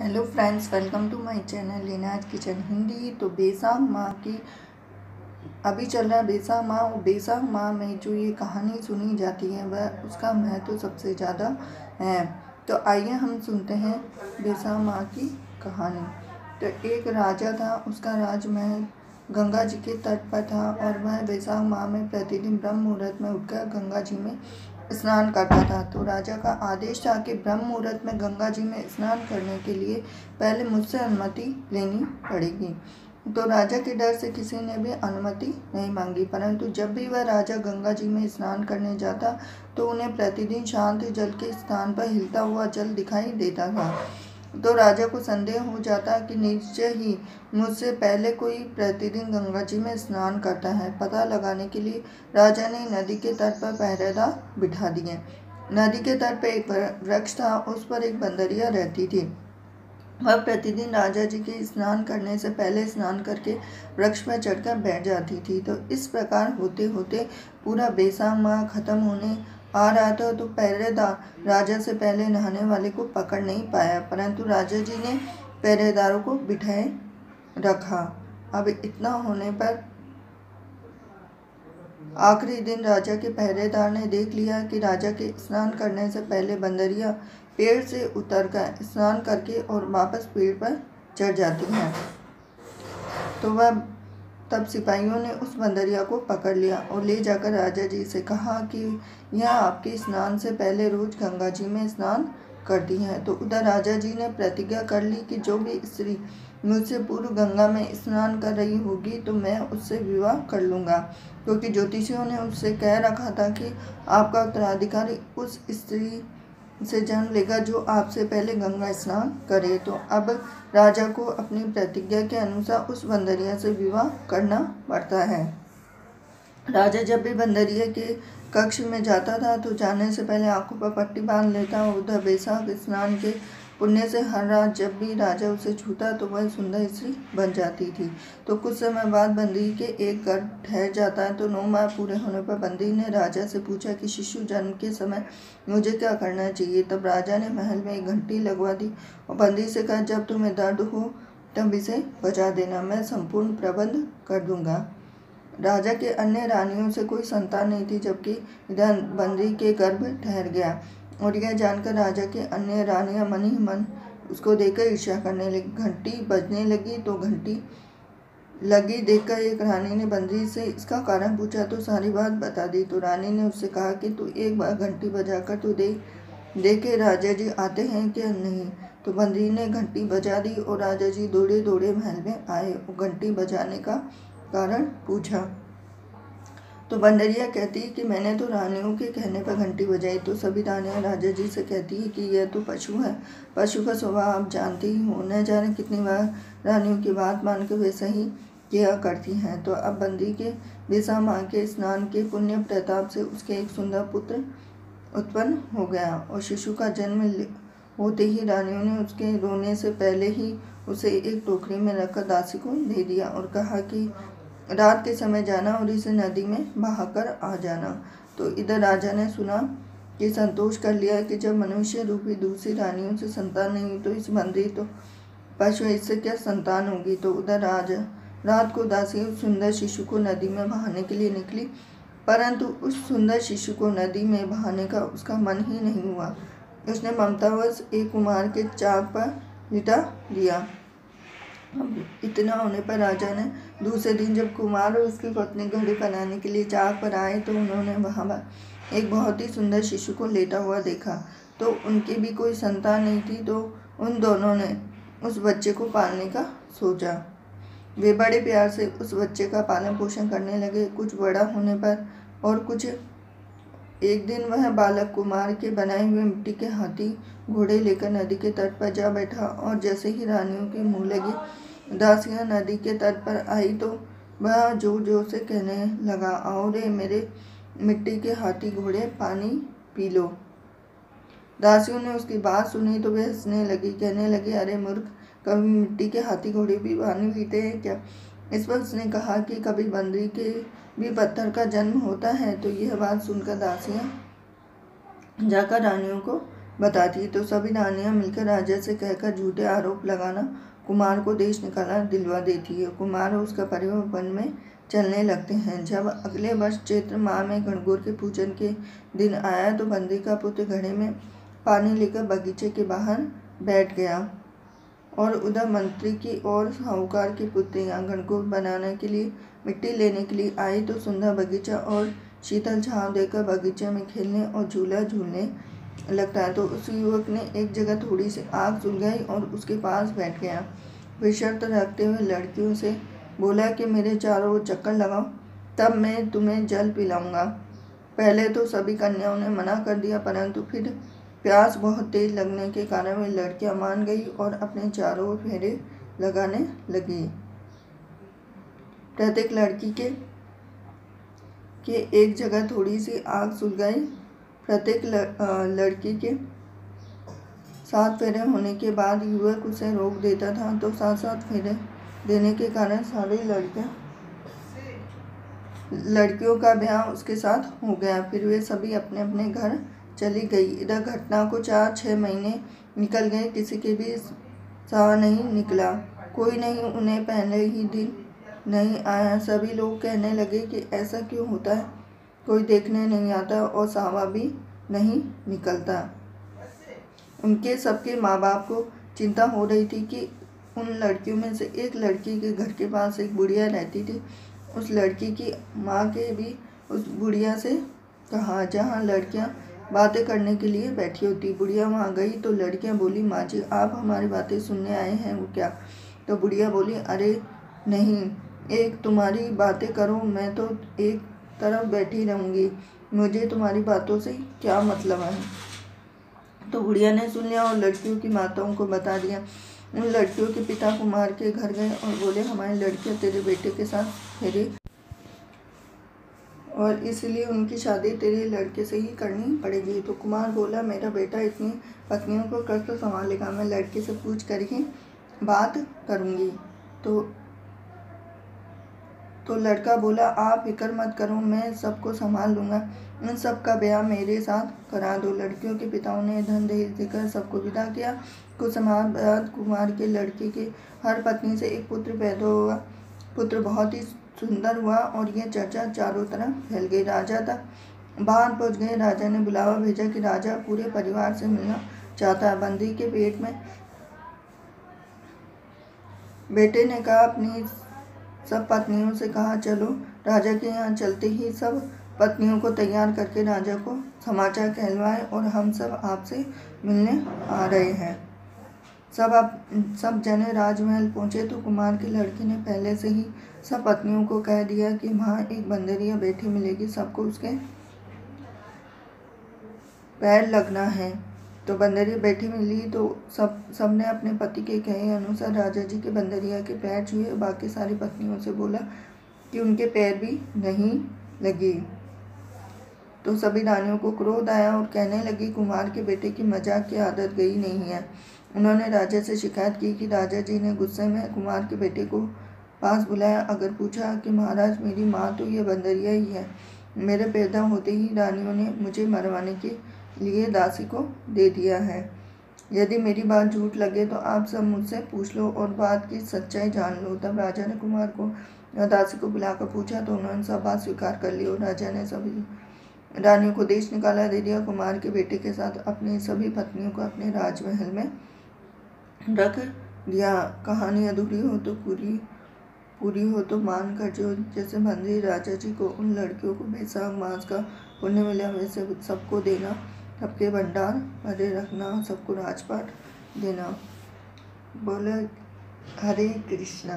Hello friends, welcome to my channel Leena's kitchen Hindi. तो बैसाख माह की अभी चल रहा है बैसाख माह, और बैसाख माह में जो ये कहानी सुनी जाती है वह उसका महत्व सबसे ज़्यादा है। तो आइए हम सुनते हैं बैसाख माह की कहानी। तो एक राजा था, उसका राजमहल गंगा जी के तट पर था और वह बैसाख माह में प्रतिदिन ब्रह्म मुहूर्त में उठकर गंगा जी में स्नान करता था। तो राजा का आदेश था कि ब्रह्म मुहूर्त में गंगा जी में स्नान करने के लिए पहले मुझसे अनुमति लेनी पड़ेगी। तो राजा के डर से किसी ने भी अनुमति नहीं मांगी, परंतु जब भी वह राजा गंगा जी में स्नान करने जाता तो उन्हें प्रतिदिन शांत जल के स्थान पर हिलता हुआ जल दिखाई देता था। तो राजा को संदेह हो जाता कि निश्चय ही मुझसे पहले कोई प्रतिदिन गंगा जी में स्नान करता है। पता लगाने के लिए राजा ने नदी के तट पर पहरेदार बिठा दिए। नदी के तट पर एक वृक्ष था, उस पर एक बंदरिया रहती थी। वह प्रतिदिन राजा जी के स्नान करने से पहले स्नान करके वृक्ष पर चढ़कर बैठ जाती थी। तो इस प्रकार होते होते पूरा बैसाख माह खत्म होने आ रहा था। तो पहरेदार राजा से पहले नहाने वाले को पकड़ नहीं पाया, परंतु राजा जी ने पहरेदारों को बिठाए रखा। अब इतना होने पर आखिरी दिन राजा के पहरेदार ने देख लिया कि राजा के स्नान करने से पहले बंदरिया पेड़ से उतरकर स्नान करके और वापस पेड़ पर चढ़ जाती है। तो वह तब सिपाहियों ने उस बंदरिया को पकड़ लिया और ले जाकर राजा जी से कहा कि यह आपके स्नान से पहले रोज गंगा जी में स्नान करती है। तो उधर राजा जी ने प्रतिज्ञा कर ली कि जो भी स्त्री मुझसे पूर्व गंगा में स्नान कर रही होगी तो मैं उससे विवाह कर लूँगा, क्योंकि ज्योतिषियों ने उससे कह रखा था कि आपका उत्तराधिकारी उस स्त्री से जन्म लेगा जो आपसे पहले गंगा स्नान करे। तो अब राजा को अपनी प्रतिज्ञा के अनुसार उस बंदरिया से विवाह करना पड़ता है। राजा जब भी बंदरिया के कक्ष में जाता था तो जाने से पहले आंखों पर पट्टी बांध लेता। उधर बैसाख स्नान के पुण्य से हर रात जब भी राजा उसे छूता तो वह सुंदर स्त्री बन जाती थी। तो कुछ समय बाद बंदी के एक गर्भ ठहर जाता है। तो 9 माह पूरे होने पर बंदी ने राजा से पूछा कि शिशु जन्म के समय मुझे क्या करना चाहिए। तब राजा ने महल में एक घंटी लगवा दी और बंदी से कहा, जब तुम्हें दर्द हो तब इसे बजा देना, मैं संपूर्ण प्रबंध कर दूंगा। राजा के अन्य रानियों से कोई संतान नहीं थी, जबकि इधर बंदी के गर्भ ठहर गया। और यह जानकर राजा के अन्य रानियां मन ही मन उसको देखकर ईर्ष्या करने लगी। घंटी बजने लगी तो घंटी लगी देखकर एक रानी ने बंदी से इसका कारण पूछा तो सारी बात बता दी। तो रानी ने उससे कहा कि तू एक बार घंटी बजाकर तो देखे राजा जी आते हैं क्या नहीं। तो बंदी ने घंटी बजा दी और राजा जी दौड़े दौड़े महल में आए और घंटी बजाने का कारण पूछा। तो बंदरिया कहती है कि मैंने तो रानियों के कहने पर घंटी बजाई। तो सभी रानियां राजा जी से कहती है कि यह तो पशु है, पशु का स्वभाव आप जानते ही हो, न जाने कितनी बार रानियों की बात मानकर वैसा ही किया करती हैं। तो अब बंदी के बैसाख माह के स्नान के पुण्य प्रताप से उसके एक सुंदर पुत्र उत्पन्न हो गया और शिशु का जन्म होते ही रानियों ने उसके रोने से पहले ही उसे एक टोकरी में रखकर दासी को दे दिया और कहा कि रात के समय जाना और इसे नदी में बहाकर आ जाना। तो इधर राजा ने सुना कि संतोष कर लिया कि जब मनुष्य रूपी दूसरी रानियों से संतान नहीं तो इस बंदी तो पशु इससे क्या संतान होगी। तो उधर रात को दासी उस सुंदर शिशु को नदी में बहाने के लिए निकली, परंतु उस सुंदर शिशु को नदी में बहाने का उसका मन ही नहीं हुआ। उसने ममतावश एक कुमार के चाक पर लिटा दिया। इतना होने पर राजा ने दूसरे दिन जब कुमार और उसकी पत्नी घड़ी बनाने के लिए चाक पर आए तो उन्होंने वहां एक बहुत ही सुंदर शिशु को लेटा हुआ देखा। तो उनकी भी कोई संतान नहीं थी। तो उन दोनों ने उस बच्चे को पालने का सोचा। वे बड़े प्यार से उस बच्चे का पालन पोषण करने लगे। कुछ बड़ा होने पर और कुछ एक दिन वह बालक कुमार के बनाए हुए मिट्टी के हाथी घोड़े लेकर नदी के तट पर जा बैठा और जैसे ही रानियों की मुँह लगी दासियां नदी के तट पर आई तो वह जोर जोर से कहने लगा, आओ रे मेरे मिट्टी के हाथी घोड़े, पानी पी लो। दासियों ने उसकी बात सुनी तो वे हंसने लगी, कहने लगी, अरे मूर्ख, कभी मिट्टी के हाथी घोड़े भी पानी पीते हैं क्या। इस पर उसने कहा कि कभी बंदी के भी पत्थर का जन्म होता है। तो यह बात सुनकर दासियां जाकर रानियों को बताती। तो सभी रानियां मिलकर राजा से कहकर झूठे आरोप लगाना कुमार को देश निकाला दिलवा देती है। कुमार और उसका परिवार वन में चलने लगते हैं। जब अगले वर्ष चैत्र माह में गणगौर के पूजन के दिन आया तो बंदी का पुत्र घड़े में पानी लेकर बगीचे के बाहर बैठ गया और उधर मंत्री की और साहूकार की पुत्रियां गणगौर बनाने के लिए मिट्टी लेने के लिए आई तो सुंदर बगीचा और शीतल छांव देकर बगीचे में खेलने और झूला झूलने लगता है। तो उस युवक ने एक जगह थोड़ी सी आग सुलगाई और उसके पास बैठ गया। वे शर्त रखते हुए लड़कियों से बोला कि मेरे चारों ओर चक्कर लगाओ, तब मैं तुम्हें जल पिलाऊंगा। पहले तो सभी कन्याओं ने मना कर दिया, परंतु फिर प्यास बहुत तेज लगने के कारण वे लड़कियां मान गई और अपने चारों ओर फेरे लगाने लगी। प्रत्येक लड़की के एक जगह थोड़ी सी आग सुलगाई। प्रत्येक लड़की के 7 फेरे होने के बाद युवक उसे रोक देता था, तो 7-7 फेरे देने के कारण सारी लड़कियों का ब्याह उसके साथ हो गया। फिर वे सभी अपने अपने घर चली गई। इधर घटना को 4-6 महीने निकल गए, किसी के भी साह नहीं निकला। कोई नहीं उन्हें पहले ही दिन नहीं आया। सभी लोग कहने लगे कि ऐसा क्यों होता है, कोई देखने नहीं आता और सावा भी नहीं निकलता। उनके सबके माँ बाप को चिंता हो रही थी कि उन लड़कियों में से एक लड़की के घर के पास एक बुढ़िया रहती थी। उस लड़की की माँ के भी उस बुढ़िया से कहा जहाँ लड़कियाँ बातें करने के लिए बैठी होती। बुढ़िया वहाँ गई तो लड़कियाँ बोली, माँ जी आप हमारी बातें सुनने आए हैं वो क्या? तो बुढ़िया बोली, अरे नहीं, एक तुम्हारी बातें करो, मैं तो एक तरफ बैठी रहूँगी, मुझे तुम्हारी बातों से क्या मतलब है। तो बुढ़िया ने सुन लिया और लड़कियों की माताओं को बता दिया। उन लड़कियों के पिता कुमार के घर गए और बोले, हमारी लड़कियां तेरे बेटे के साथ फेरी और इसलिए उनकी शादी तेरे लड़के से ही करनी पड़ेगी। तो कुमार बोला, मेरा बेटा इतनी पत्नियों को कैसे संभालेगा, मैं लड़के से पूछ कर ही बात करूँगी। तो लड़का बोला, आप फिक्र मत करो, मैं सबको संभाल लूँगा, इन सब का ब्याह मेरे साथ करा दो। लड़कियों के पिताओं ने धन दहेज देकर सबको विदा किया। कुछ समय बाद कुमार के लड़के के हर पत्नी से एक पुत्र पैदा हुआ। पुत्र बहुत ही सुंदर हुआ और यह चर्चा चारों तरफ फैल गई। राजा तक बाहर पहुँच गए। राजा ने बुलावा भेजा कि राजा पूरे परिवार से मिलना चाहता है। बंदी के पेट में बेटे ने कहा, अपनी सब पत्नियों से कहा, चलो राजा के यहाँ चलते ही सब पत्नियों को तैयार करके राजा को समाचार कहलवाए और हम सब आपसे मिलने आ रहे हैं। सब जने राजमहल पहुँचे तो कुमार के लड़के ने पहले से ही सब पत्नियों को कह दिया कि वहाँ एक बंदरिया बैठी मिलेगी, सबको उसके पैर लगना है। तो बंदरिया बैठी मिली तो सबने अपने पति के कहे अनुसार राजा जी के बंदरिया के पैर छुए। बाकी सारी पत्नियों से बोला कि उनके पैर भी नहीं लगे। तो सभी रानियों को क्रोध आया और कहने लगी, कुमार के बेटे की मजाक की आदत गई नहीं है। उन्होंने राजा से शिकायत की कि राजा जी ने गुस्से में कुमार के बेटे को पास बुलाया। अगर पूछा कि महाराज मेरी माँ तो ये बंदरिया ही है, मेरे पैदा होते ही रानियों ने मुझे मरवाने के लिए दासी को दे दिया है। यदि मेरी बात झूठ लगे तो आप सब मुझसे पूछ लो और बात की सच्चाई जान लो। तब राजा ने कुमार को दासी को बुलाकर पूछा तो उन्होंने सब बात स्वीकार कर ली और राजा ने सभी रानियों को देश निकाला दे दिया। कुमार के बेटे के साथ अपनी सभी पत्नियों को अपने राजमहल में रख दिया। कहानी अधूरी हो तो पूरी हो तो मान कर जो जैसे बंदी राजा जी को उन लड़कियों को बैसाख मास का पुण्य मिला वैसे सबको देना, सबके भंडार भरे रखना, सबको राजपाट देना। बोले हरे कृष्णा।